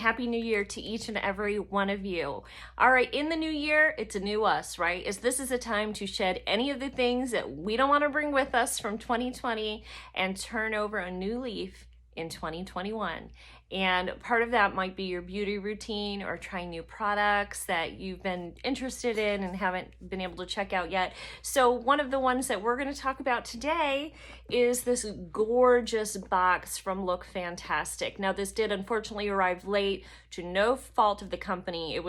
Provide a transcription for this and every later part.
Happy New Year to each and every one of you. All right, in the new year, it's a new us, right? This is a time to shed any of the things that we don't want to bring with us from 2020 and turn over a new leaf in 2021. And part of that might be your beauty routine or trying new products that you've been interested in and haven't been able to check out yet. So one of the ones that we're going to talk about today is this gorgeous box from Look Fantastic. Now this did unfortunately arrive late to no fault of the company.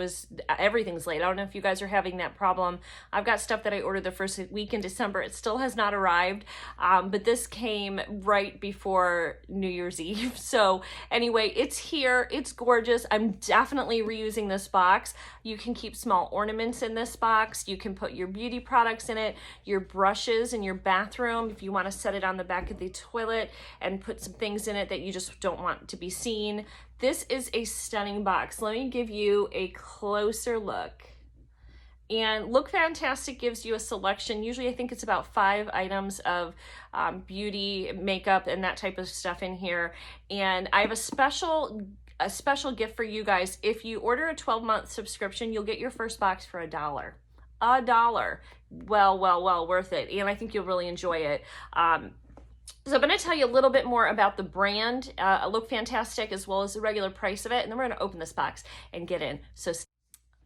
Everything's late. I don't know if you guys are having that problem. I've got stuff that I ordered the first week in December. It still has not arrived, but this came right before New Year's Eve. So anyway, it's here. It's gorgeous. I'm definitely reusing this box. You can keep small ornaments in this box. You can put your beauty products in it, your brushes in your bathroom if you want to set it on the back of the toilet and put some things in it that you just don't want to be seen. This is a stunning box. Let me give you a closer look. And Look Fantastic gives you a selection. Usually I think it's about 5 items of beauty, makeup, and that type of stuff in here. And I have a special gift for you guys. If you order a 12-month subscription, you'll get your first box for $1. $1. Well worth it. And I think you'll really enjoy it. So I'm going to tell you a little bit more about the brand, Look Fantastic, as well as the regular price of it. And then we're going to open this box and get in. So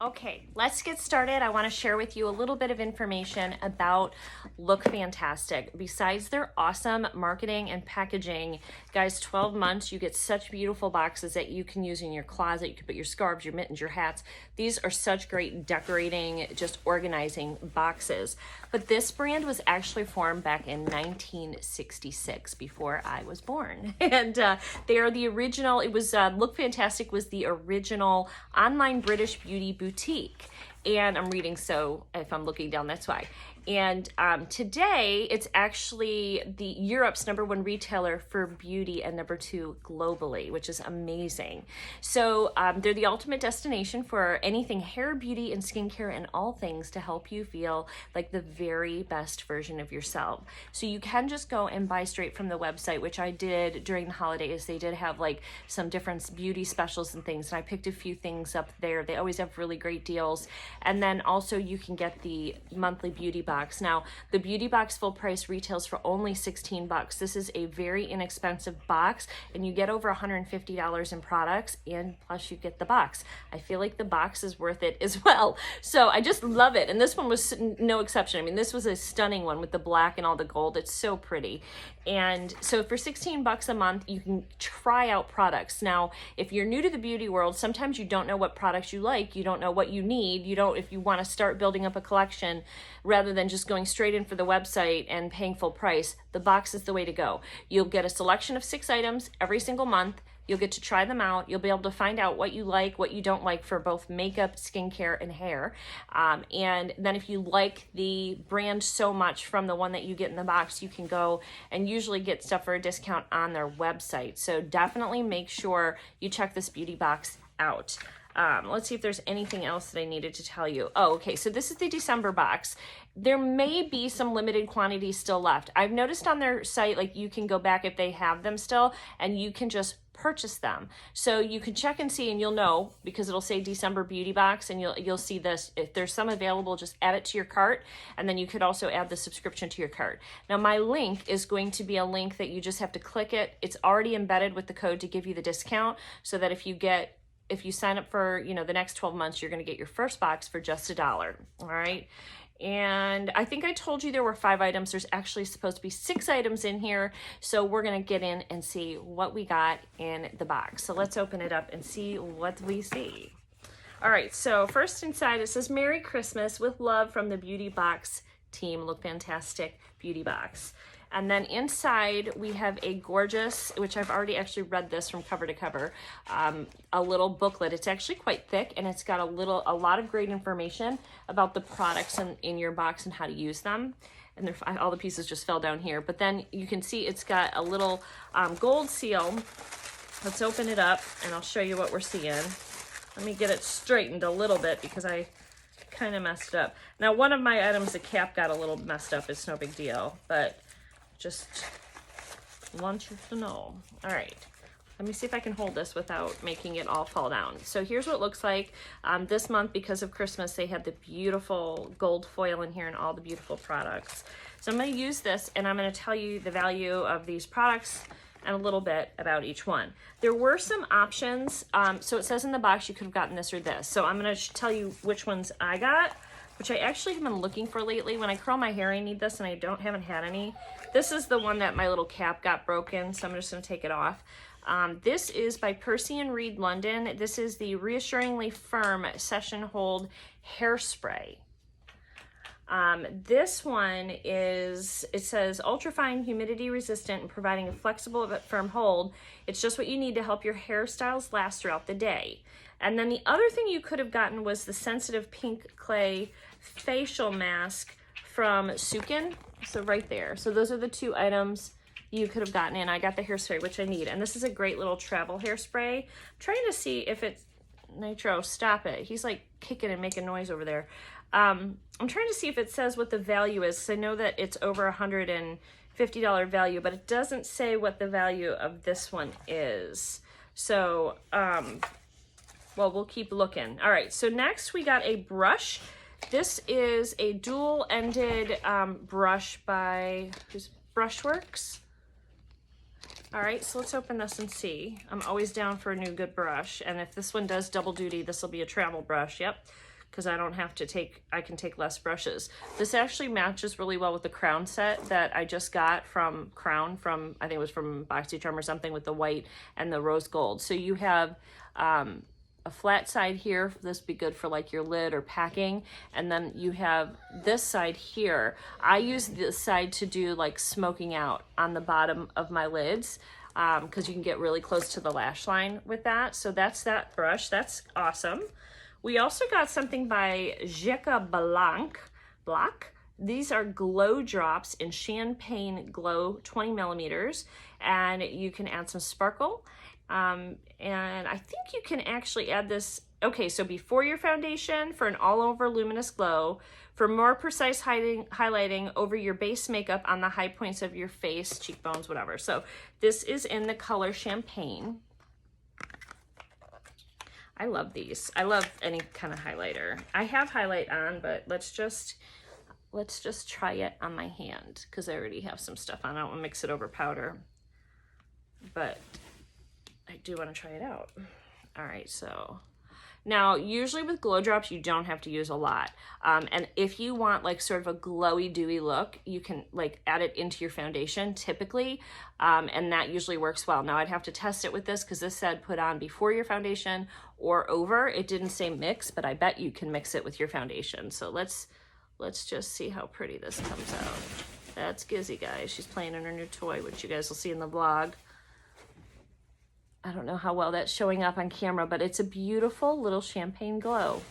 okay, let's get started. I want to share with you a little bit of information about Look Fantastic. Besides their awesome marketing and packaging, guys, 12 months, you get such beautiful boxes that you can use in your closet. You can put your scarves, your mittens, your hats. These are such great decorating, just organizing boxes. But this brand was actually formed back in 1966, before I was born. And they are the original, Look Fantastic was the original online British beauty boutique. And I'm reading, so if I'm looking down, that's why. And today, it's actually Europe's #1 retailer for beauty and #2 globally, which is amazing. So they're the ultimate destination for anything hair, beauty, and skincare, and all things to help you feel like the very best version of yourself. So you can just go and buy straight from the website, which I did during the holidays. They did have like some different beauty specials and things, and I picked a few things up there. They always have really great deals. And then also you can get the monthly beauty box. Now, the beauty box full price retails for only $16. This is a very inexpensive box, and you get over $150 in products, and plus you get the box. I feel like the box is worth it as well. So I just love it. And this one was no exception. I mean, this was a stunning one with the black and all the gold. It's so pretty. And so for $16 a month, you can try out products. Now, if you're new to the beauty world, sometimes you don't know what products you like. You don't know what you need. If you want to start building up a collection, rather than just going straight in for the website and paying full price, the box is the way to go. You'll get a selection of 6 items every single month. You'll get to try them out. You'll be able to find out what you like, what you don't like for both makeup, skincare, and hair. And then if you like the brand so much from the one that you get in the box, you can go and usually get stuff for a discount on their website. So definitely make sure you check this beauty box out. Let's see if there's anything else that I needed to tell you. Oh, okay, so this is the December box. There may be some limited quantities still left. I've noticed on their site, like you can go back if they have them still, and you can just purchase them. So you can check and see, and you'll know because it'll say December beauty box, and you'll see this. If there's some available, just add it to your cart, and then you could also add the subscription to your cart. Now my link is going to be a link that you just have to click it. It's already embedded with the code to give you the discount, so that if you sign up for, the next 12 months, you're going to get your first box for just $1. All right. And I think I told you there were 5 items. There's actually supposed to be 6 items in here. So we're going to get in and see what we got in the box. So let's open it up and see what we see. All right. So first inside, it says Merry Christmas with love from the Beauty Box team, Look Fantastic Beauty Box. And then inside we have a gorgeous, which I've already actually read this from cover to cover, a little booklet. It's actually quite thick, and it's got a lot of great information about the products in your box and how to use them. And all the pieces just fell down here. But then you can see it's got a little gold seal. Let's open it up and I'll show you what we're seeing. Let me get it straightened a little bit because I kind of messed up. Now, one of my items, the cap got a little messed up. It's no big deal, but just want you to know. All right. Let me see if I can hold this without making it all fall down. So here's what it looks like. This month, because of Christmas, they had the beautiful gold foil in here and all the beautiful products. So I'm going to use this, and I'm going to tell you the value of these products and a little bit about each one. There were some options. So it says in the box you could have gotten this or this. So I'm going to tell you which ones I got, which I actually have been looking for lately. When I curl my hair, I need this, and I haven't had any. This is the one that my little cap got broken, so I'm just going to take it off. This is by Percy and Reed London. This is the Reassuringly Firm Session Hold Hairspray. This one is, it says ultrafine, humidity resistant, and providing a flexible but firm hold. It's just what you need to help your hairstyles last throughout the day. And then the other thing you could have gotten was the sensitive pink clay facial mask from Sukin. So right there. So those are the two items you could have gotten in. I got the hairspray, which I need. And this is a great little travel hairspray. I'm trying to see if it's, Nitro, stop it. He's like kicking and making noise over there. I'm trying to see if it says what the value is, because I know that it's over $150 value, but it doesn't say what the value of this one is. So, well, we'll keep looking. All right, so next we got a brush. This is a dual-ended brush by Brushworks. All right, so let's open this and see. I'm always down for a new good brush, and if this one does double duty, this will be a travel brush. Yep. Because I don't have to take, I can take less brushes. This actually matches really well with the Crown set that I just got from Crown, from, I think it was from BoxyCharm or something, with the white and the rose gold. So you have a flat side here. This would be good for like your lid or packing. And then you have this side here. I use this side to do like smoking out on the bottom of my lids, because you can get really close to the lash line with that. So that's that brush. That's awesome. We also got something by Jeka Blanc. These are glow drops in Champagne Glow 20 millimeters, and you can add some sparkle. And I think you can actually add this, okay, so before your foundation for an all-over luminous glow, for more precise highlighting over your base makeup on the high points of your face, cheekbones, whatever. So this is in the color Champagne. I love these. I love any kind of highlighter. I have highlight on, but let's just try it on my hand, because I already have some stuff on. I don't want to mix it over powder, but I do want to try it out. All right, so now usually with glow drops you don't have to use a lot, and if you want like sort of a glowy dewy look, you can like add it into your foundation typically, and that usually works well. Now I'd have to test it with this, because this said put on before your foundation or over. It didn't say mix, but I bet you can mix it with your foundation. So let's just see how pretty this comes out. That's Gizzy, guys. She's playing in her new toy, which you guys will see in the vlog. I don't know how well that's showing up on camera, but it's a beautiful little champagne glow.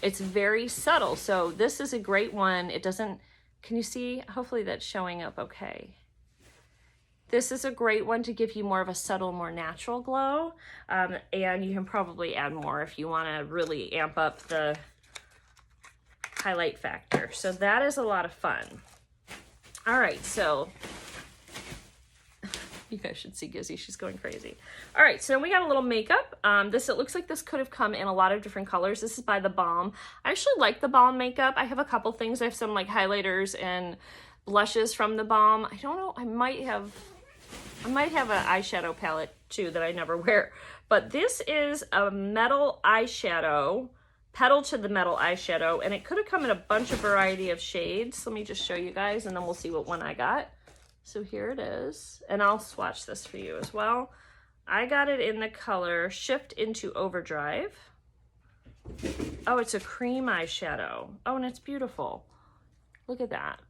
It's very subtle, so this is a great one. It doesn't, can you see? Hopefully that's showing up okay. This is a great one to give you more of a subtle, more natural glow, and you can probably add more if you want to really amp up the highlight factor. So that is a lot of fun. All right, so you guys should see Gizzy. She's going crazy. All right, so we got a little makeup. It looks like this could have come in a lot of different colors. This is by The Balm. I actually like The Balm makeup. I have a couple things. I have some like highlighters and blushes from The Balm. I don't know. I might have an eyeshadow palette too that I never wear. But this is a metal eyeshadow, Petal to the Metal eyeshadow, and it could have come in a bunch of variety of shades. Let me just show you guys, and then we'll see what one I got. So here it is, and I'll swatch this for you as well. I got it in the color Shift into Overdrive. Oh, it's a cream eyeshadow. Oh, and it's beautiful. Look at that.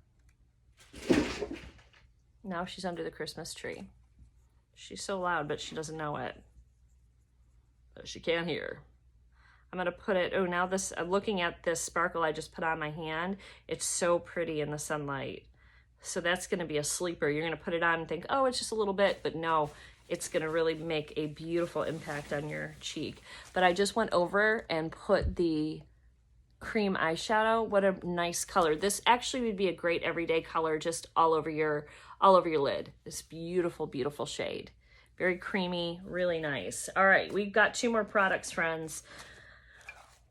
Now she's under the Christmas tree. She's so loud, but she doesn't know it. But she can hear. I'm gonna put it, oh, now this, I'm looking at this sparkle I just put on my hand. It's so pretty in the sunlight. So that's gonna be a sleeper. You're gonna put it on and think, oh, it's just a little bit, but no, it's gonna really make a beautiful impact on your cheek. But I just went over and put the cream eyeshadow. What a nice color. This actually would be a great everyday color just all over your lid. This beautiful, beautiful shade. Very creamy, really nice. All right, we've got 2 more products, friends.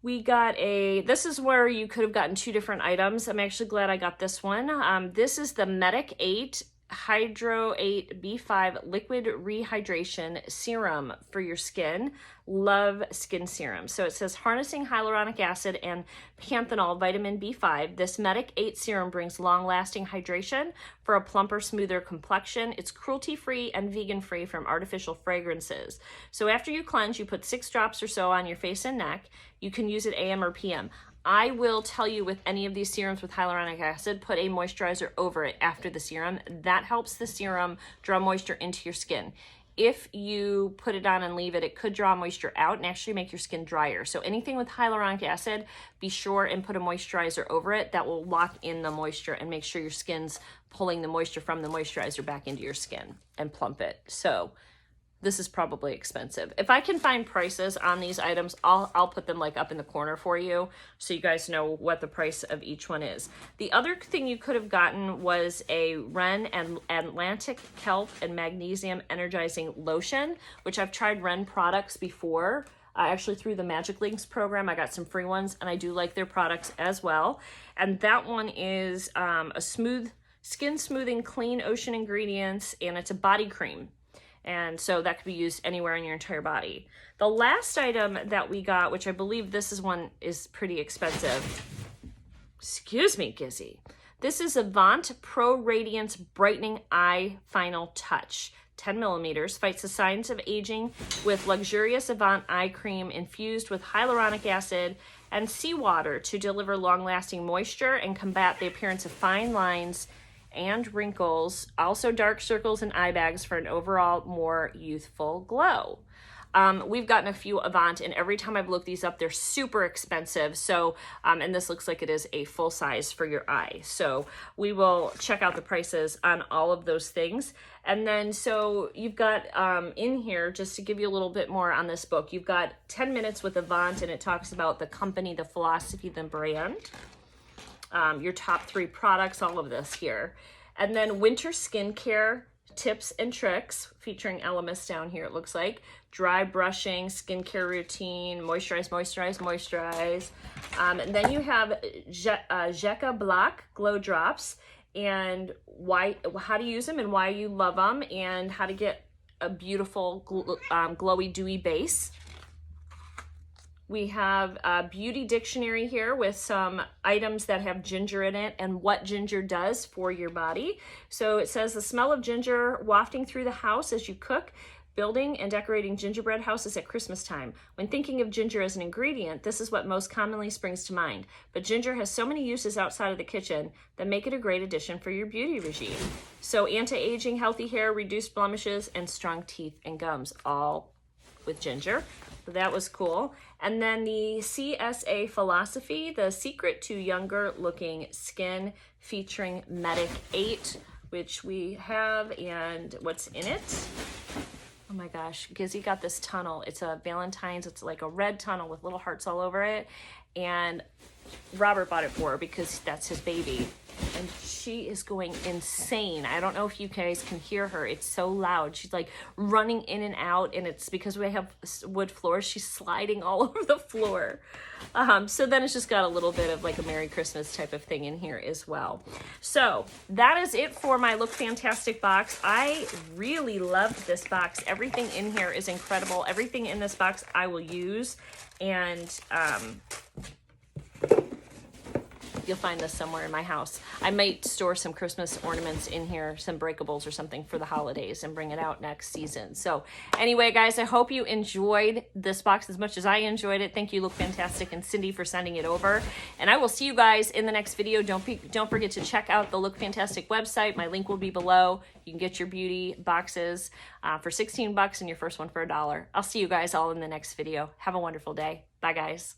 We got this is where you could have gotten 2 different items. I'm actually glad I got this one. This is the Medic 8 Hydro 8 B5 Liquid Rehydration Serum for your skin. Love skin serum. So it says harnessing hyaluronic acid and panthenol vitamin B5. This Medic 8 serum brings long-lasting hydration for a plumper, smoother complexion. It's cruelty-free and vegan-free from artificial fragrances. So after you cleanse, you put 6 drops or so on your face and neck. You can use it AM or PM. I will tell you with any of these serums with hyaluronic acid, put a moisturizer over it after the serum. That helps the serum draw moisture into your skin. If you put it on and leave it, it could draw moisture out and actually make your skin drier. So anything with hyaluronic acid, be sure and put a moisturizer over it. That will lock in the moisture and make sure your skin's pulling the moisture from the moisturizer back into your skin and plump it. So this is probably expensive. If I can find prices on these items, I'll put them like up in the corner for you so you guys know what the price of each one is. The other thing you could have gotten was a Ren and Atlantic Kelp and Magnesium Energizing Lotion, which I've tried Ren products before. Actually through the Magic Links program, I got some free ones and I do like their products as well. And that one is a skin smoothing clean ocean ingredients, and it's a body cream. And so that could be used anywhere in your entire body. The last item that we got, which I believe this is pretty expensive. Excuse me, Gizzy. This is Avant Pro Radiance Brightening Eye Final Touch. 10 millimeters, fights the signs of aging with luxurious Avant eye cream infused with hyaluronic acid and seawater to deliver long-lasting moisture and combat the appearance of fine lines and wrinkles, also dark circles and eye bags for an overall more youthful glow. We've gotten a few Avant, and every time I've looked these up, they're super expensive. So, and this looks like it is a full size for your eye. So we will check out the prices on all of those things. And then, so you've got in here, just to give you a little bit more on this book, you've got 10 minutes with Avant, and it talks about the company, the philosophy, the brand. Your top 3 products, all of this here. And then winter skincare tips and tricks featuring Elemis down here, it looks like. Dry brushing, skincare routine, moisturize, moisturize, moisturize. And then you have Jeka Black Glow Drops and how to use them and why you love them and how to get a beautiful glowy, dewy base. We have a beauty dictionary here with some items that have ginger in it and what ginger does for your body. So it says the smell of ginger wafting through the house as you cook, building and decorating gingerbread houses at Christmas time. When thinking of ginger as an ingredient, this is what most commonly springs to mind. But ginger has so many uses outside of the kitchen that make it a great addition for your beauty regime. So anti-aging, healthy hair, reduced blemishes, and strong teeth and gums, all with ginger. So that was cool. And then the CSA philosophy, the secret to younger looking skin, featuring Medic 8, which we have, and what's in it. Oh my gosh, Gizzy got this tunnel. It's a Valentine's, it's like a red tunnel with little hearts all over it. And Robert bought it for her because that's his baby. And she is going insane. I don't know if you guys can hear her. It's so loud. She's like running in and out, and it's because we have wood floors. She's sliding all over the floor. So then it's just got a little bit of like a Merry Christmas type of thing in here as well. So that is it for my Look Fantastic box. I really loved this box. Everything in here is incredible. Everything in this box I will use, and you'll find this somewhere in my house. I might store some Christmas ornaments in here, some breakables or something for the holidays, and bring it out next season. So anyway, guys, I hope you enjoyed this box as much as I enjoyed it. Thank you, Look Fantastic and Cindy, for sending it over. And I will see you guys in the next video. Don't forget to check out the Look Fantastic website. My link will be below. You can get your beauty boxes for $16 and your first one for $1. I'll see you guys all in the next video. Have a wonderful day. Bye, guys.